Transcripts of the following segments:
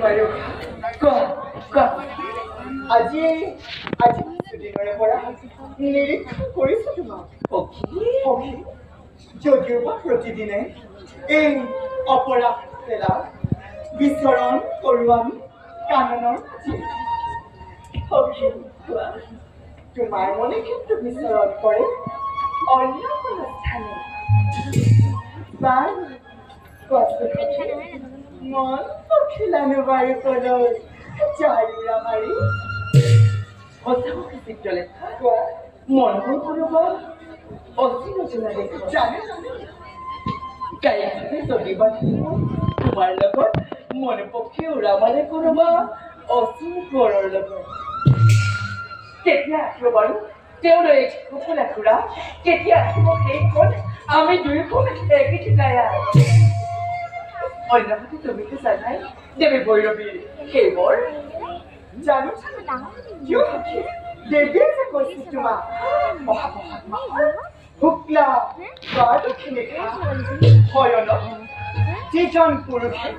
বাৰু আজি দিনৰে পৰা নিৰীক্ষণ কৰিছো তোমাক যদিও বা প্ৰতিদিনে এই অপৰাধ পেলা বিচৰণ কৰোঁ আমি কাননৰ তোমাৰ মনে কিন্তু বিচৰণ কৰে অন্য কোনো স্থানে মন পখিলানো বাৰু কলৈ জয়ুৰা মাৰি সঁচাকৈ চিত্ৰলেখা মনবোৰ কোনোবা অচিনচনা দেখো জানে গাড়ীখনে চলিবা তোমাৰ লগত মন পক্ষী উৰা মাৰে কোনোবা অচিন ঘৰৰ লগত কেতিয়া আহিব বাৰু তেওঁলৈ কুকুলা খুৰা কেতিয়া আহিব সেইখন আমি দুয়োখন একে ঠিকাই অন্যহাতে তুমিতো জানাই দেৱী ভৈৰৱী সেইবোৰ জানো দেৱীয়ে যে কৈছিল তোমাক শুক্লা বা দক্ষিণে শয়ন যিজন পুৰুষে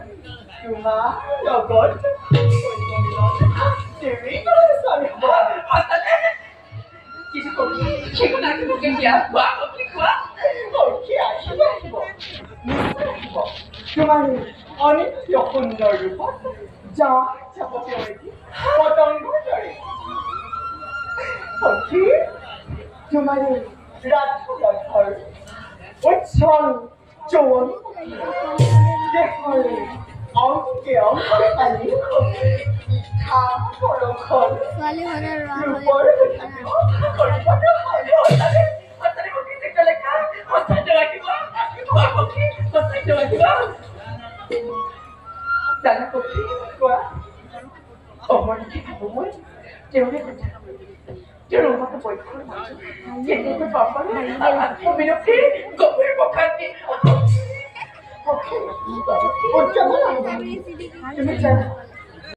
তোমাৰ লগত তোমাৰ অনিত্য সুন্দৰ ৰূপত পতংগৰ দৰে তোমাৰ ৰাধৰ উচ্ছল যৌৱন দেশৰ অংকে অংকে পালি ইচ্ছা বৰষণ ৰূপৰ জানা পক্ষী কোৱা অমৰনাথে খাব মই তেওঁৰে কথা তেওঁৰ উন্মত পক্ষৰ মাজত কেতিয়াবা পাপৰ অবিৰক্তি গভীৰ প্ৰশান্তি তুমি জানা